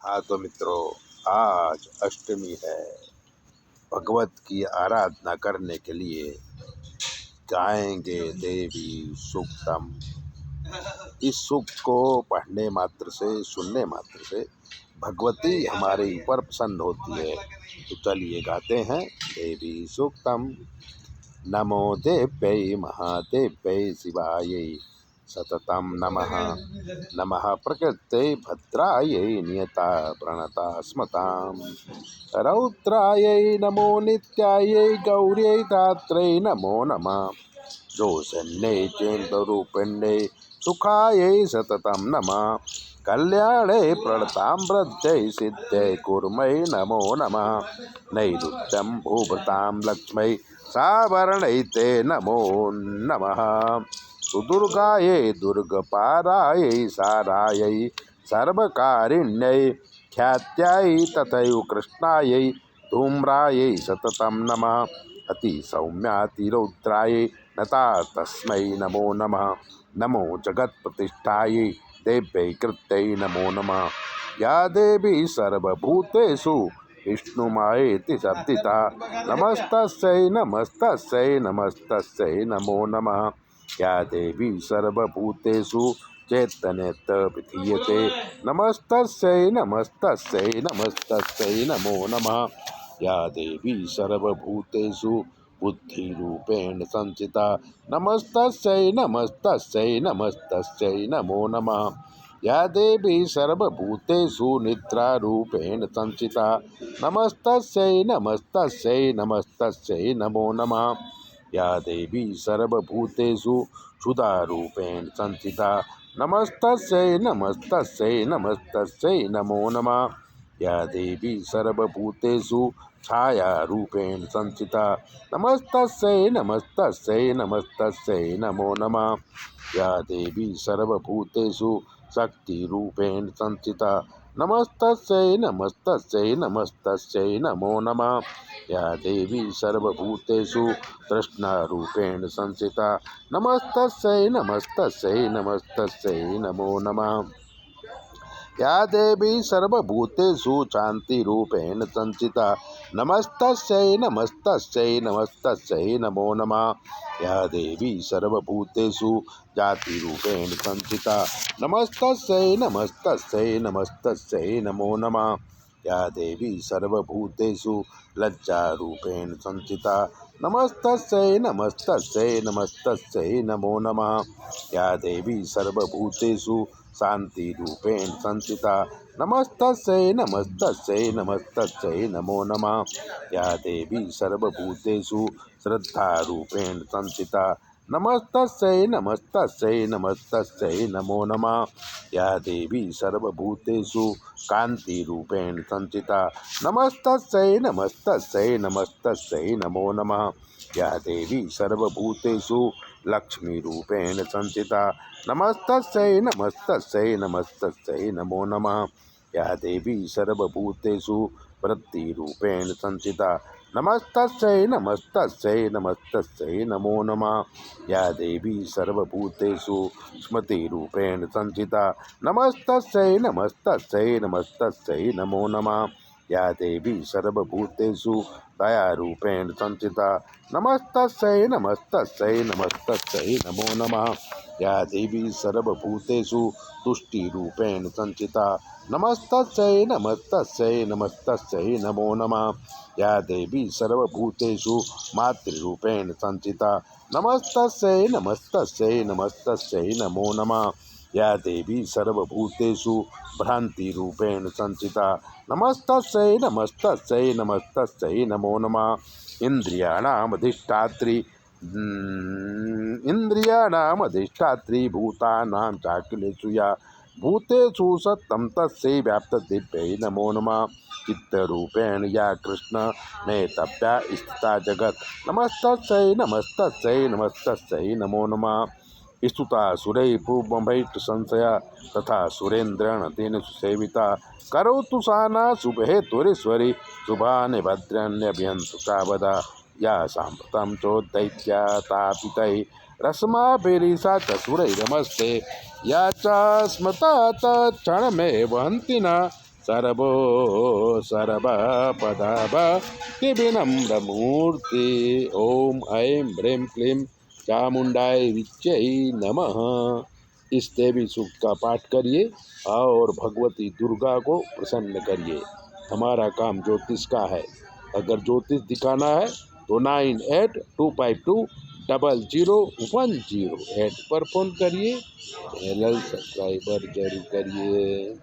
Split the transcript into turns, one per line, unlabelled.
हाँ तो मित्रों, आज अष्टमी है। भगवत की आराधना करने के लिए गाएंगे देवी सूक्तम। इस सूक्त को पढ़ने मात्र से, सुनने मात्र से भगवती हमारे ऊपर प्रसन्न होती है। तो चलिए गाते हैं देवी सूक्तम। नमो देव्यै महादेव्यै शिवायै सततं नमः। नमः प्रकृत्यै भद्रायै नियता प्रणता स्मताम्। रौद्रायै नमो नित्यायै गौर्यै धात्रै नमो नमः। जोषन्यै चेन्द्ररूपिण्यै सुखायै सततं नमः। कल्याणे प्रणतां वृद्ध्यै सिद्ध्यै कुर्मै नमो नमः। नैऋत्यं भूभृतां लक्ष्मै सावर्णै ते नमो नमः। सुदुर्गायै दुर्गपारायै सारायै सर्वकारिण्यै ख्यात्यै तथैव कृष्णायै धूम्रायै सततं नमः। अतिसौम्यातिरौद्रायै नता तस्मै नमो नमः। नमो जगत्प्रतिष्ठायै देव्यै कृत्यै नमो नमः। या देवी सर्वभूतेषु विष्णुमायेति शब्दिता नमस्तस्यै नमस्तस्यै नमस्तस्यै नमो नमः। या देवी सर्वभूतेषु चैतन्यतः विधीयते नमस्तस्यै नमस्तस्यै नमस्तस्यै नमो नमः। या देवी सर्वभूतेषु बुद्धिरूपेण संस्थिता नमस्तस्यै नमस्तस्यै नमस्तस्यै नमो नमः। या देवी सर्वभूतेषु निद्रारूपेण संस्थिता नमस्तस्यै नमस्तस्यै नमस्तस्यै नमो नमः। या देवी सर्वभूतेषु क्षुधारूपेण संस्थिता नमस्तस्यै नमस्तस्यै नमस्तस्यै नमो नमः। या देवी सर्वभूतेषु छायारूपेण संस्थिता नमस्तस्यै नमस्तस्यै नमस्तस्यै नमो नमः। या देवी सर्वभूतेषु शक्तिरूपेण संस्थिता नमस्तस्यै नमस्तस्यै नमस्तस्यै नमो नमः। या देवी सर्वभूतेषु तृष्णारूपेण संस्थिता नमस्तस्यै नमस्तस्यै नमस्तस्यै नमो नमः। या देवी सर्वभूतेषु शान्तिरूपेण संस्थिता नमस्तस्यै नमस्तस्यै नमस्तस्यै नमो नमः। या देवी सर्वभूतेषु जातिरूपेण संस्थिता नमस्तस्यै नमस्तस्यै नमस्तस्यै नमो नमः। या देवी सर्वभूतेषु लज्जारूपेण संस्थिता नमस्तस्यै नमस्तस्यै नमस्तस्यै नमो नमः। या देवी सर्वभूतेषु शान्तिरूपेण संस्थिता नमस्तस्यै नमस्तस्यै नमस्तस्यै नमो नमः। या देवी सर्वभूतेषु श्रद्धारूपेण संस्थिता नमस्तस्यै नमस्तस्यै नमस्तस्यै नमो नमः। या देवी सर्वभूतेषु कान्तिरूपेण संस्थिता नमस्तस्यै नमस्तस्यै नमस्तस्यै नमो नमः। या देवी सर्वभूतेषु लक्ष्मीरूपेण संस्थिता नमस्तस्यै नमस्तस्यै नमस्तस्यै नमो नमः। या देवी सर्वभूतेषु वृत्तिरूपेण संस्थिता नमस्तस्यै नमस्तस्यै नमस्तस्यै नमो नमः। या देवी सर्वभूतेषु स्मृतिरूपेण संस्थिता नमस्तस्यै नमस्तस्यै नमस्तस्यै नमो नमः। या देवी सर्वभूतेषु दयारूपेण संस्थिता नमस्तस्यै नमस्तस्यै नमस्तस्यै नमो नमः। या देवी सर्वभूतेषु तुष्टिरूपेण संस्थिता नमस्तस्यै नमस्तस्यै नमस्तस्यै नमो नमः। या देवी सर्वभूतेषु मातृरूपेण संस्थिता नमस्तस्यै नमस्तस्यै नमस्तस्यै नमो नमः। या देवी सर्वभूतेषु भ्रान्तिरूपेण संस्थिता नमस्तस्यै नमस्तस्यै नमस्तस्यै नमो नमः। इंद्रियाणामधिष्ठात्री भूतानां चाखिलेषु या भूतेषु सत्तं तस्यै व्याप्तदिव्यै नमो नमः। चित्तरूपेण या कृष्ण नेतव्या स्थिता जगत् नमस्तस्यै नमस्तस्यै नमस्तस्यै नमो नमः। स्तुता सुरैः पूर्वमभैष्ट संशया तथा सुरेन्द्रेण तेन सुसेविता करोतु साना शुभहेतुरीश्वरी शुभानि भद्राण्यभियन्तु चावदा। या साम्प्रतं चोदैत्या तापितैः रश्माभिरीशा च सुरैरमस्ते। या च स्मृता तत्क्षणमेव हन्ति न सर्वो सर्वपदाभक्ति विनम्रमूर्ति। ओम ऐं ह्रीं क्लीं चामुंडाय विच्चै नमः। इस देवी सूक्त का पाठ करिए और भगवती दुर्गा को प्रसन्न करिए। हमारा काम ज्योतिष का है। अगर ज्योतिष दिखाना है तो 9825200108 पर फोन करिए। चैनल सब्सक्राइबर जरूर करिए।